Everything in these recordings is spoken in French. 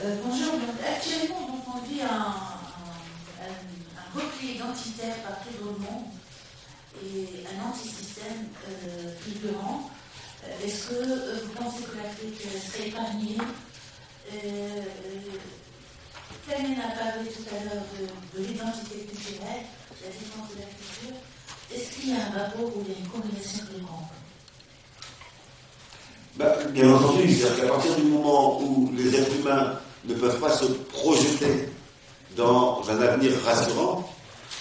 Bonjour, donc actuellement on vit un repli identitaire partout dans le monde et un anti-système figurant. Est-ce que vous pensez que l'Afrique serait épargnée? Camille a parlé tout à l'heure de l'identité culturelle, la défense de la culture. Est-ce qu'il y a un rapport où il y a une combinaison de grands? Bien entendu, c'est-à-dire qu'à partir du moment où les êtres humains ne peuvent pas se projeter dans un avenir rassurant,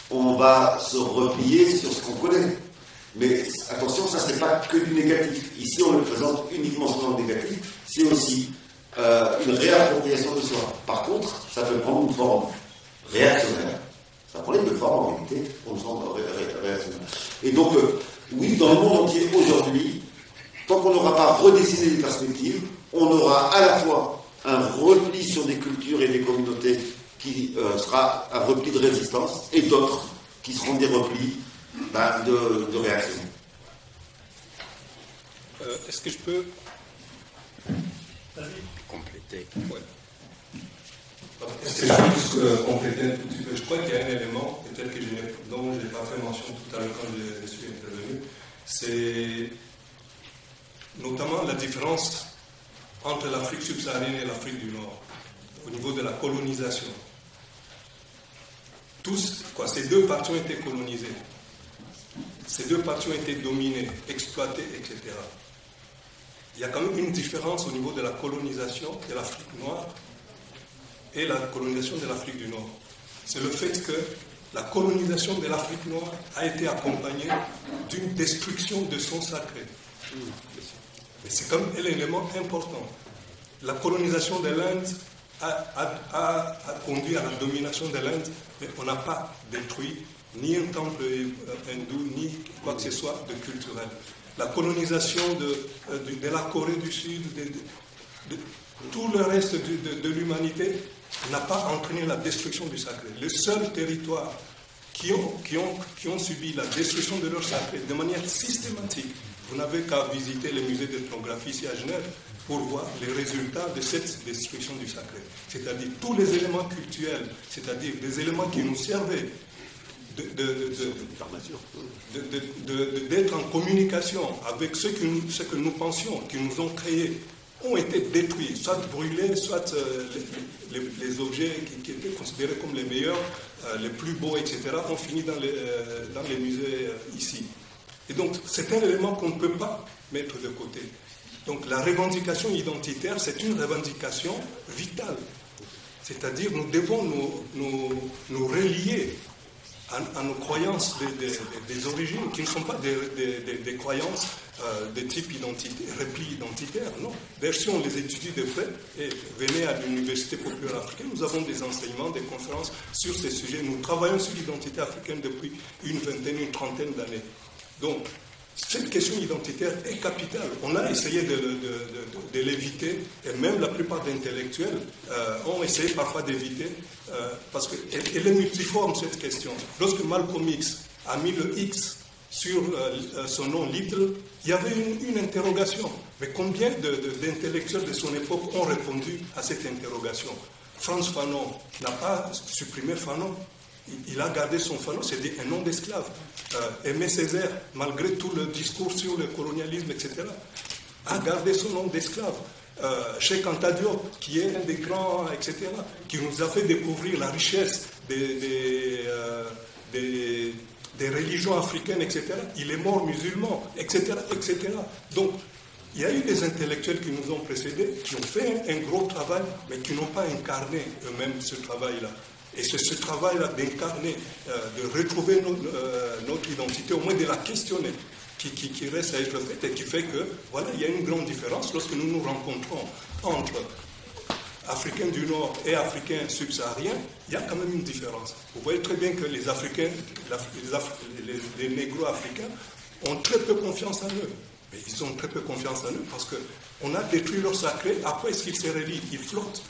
on va se replier sur ce qu'on connaît. Mais attention, ça c'est pas que du négatif. Ici, on le présente uniquement sur le négatif. C'est aussi une réappropriation de soi. Par contre, ça peut prendre une forme réactionnaire. Ça prend les deux formes en réalité, on le sent réactionnaire. Et donc, oui, dans le monde entier aujourd'hui, tant qu'on n'aura pas redessiné les perspectives, on aura à la fois un repli sur des cultures et des communautés qui sera un repli de résistance, et d'autres qui seront des replis de réaction. Est-ce que je peux compléter? Ouais. Est-ce que je peux juste compléter un tout petit peu? Je crois qu'il y a un élément, peut-être dont je n'ai pas fait mention tout à l'heure quand je suis intervenu, c'est notamment la différence entre l'Afrique subsaharienne et l'Afrique du Nord, au niveau de la colonisation. Ces deux parties ont été colonisées. Ces deux parties ont été dominées, exploitées, etc. Il y a quand même une différence au niveau de la colonisation de l'Afrique noire et la colonisation de l'Afrique du Nord. C'est le fait que la colonisation de l'Afrique noire a été accompagnée d'une destruction de son sacré. Mais c'est comme un élément important. La colonisation de l'Inde a conduit à la domination de l'Inde, mais on n'a pas détruit ni un temple hindou, ni quoi que ce soit de culturel. La colonisation de la Corée du Sud, de tout le reste de l'humanité n'a pas entraîné la destruction du sacré. Les seuls territoires qui ont subi la destruction de leur sacré de manière systématique, vous n'avez qu'à visiter les musées d'ethnographie ici à Genève pour voir les résultats de cette destruction du sacré. C'est-à-dire tous les éléments cultuels, c'est-à-dire des éléments qui nous servaient d'être en communication avec ce que nous pensions, qui nous ont créés, ont été détruits, soit brûlés, soit les objets qui étaient considérés comme les meilleurs, les plus beaux, etc., ont fini dans les musées ici. Et donc, c'est un élément qu'on ne peut pas mettre de côté. Donc, la revendication identitaire, c'est une revendication vitale. C'est-à-dire, nous devons nous relier à nos croyances des origines, qui ne sont pas des croyances de type repli identitaire, non. D'ailleurs, si on les étudie de près, et venez à l'Université populaire africaine, nous avons des enseignements, des conférences sur ces sujets. Nous travaillons sur l'identité africaine depuis une vingtaine, une trentaine d'années. Donc, cette question identitaire est capitale. On a essayé de l'éviter, et même la plupart d'intellectuels ont essayé parfois d'éviter, parce qu'elle est multiforme, cette question. Lorsque Malcolm X a mis le X sur son nom Little, il y avait une interrogation. Mais combien d'intellectuels de son époque ont répondu à cette interrogation? Frantz Fanon n'a pas supprimé Fanon. Il a gardé son Fanon, c'est un nom d'esclave. Aimé Césaire, malgré tout le discours sur le colonialisme, etc., a gardé son nom d'esclave. Cheikh Anta Diop, qui est un des grands, etc., qui nous a fait découvrir la richesse des religions africaines, etc., il est mort musulman, etc., etc. Donc, il y a eu des intellectuels qui nous ont précédés, qui ont fait un gros travail, mais qui n'ont pas incarné eux-mêmes ce travail-là. Et c'est ce travail-là d'incarner, de retrouver notre identité, au moins de la questionner, qui reste à être faite et qui fait que, voilà, il y a une grande différence lorsque nous nous rencontrons entre Africains du Nord et Africains subsahariens, il y a quand même une différence. Vous voyez très bien que les Africains, les négro-africains ont très peu confiance en eux. Mais ils ont très peu confiance en eux parce qu'on a détruit leur sacré. À quoi est-ce qu'ils se relient? Ils flottent.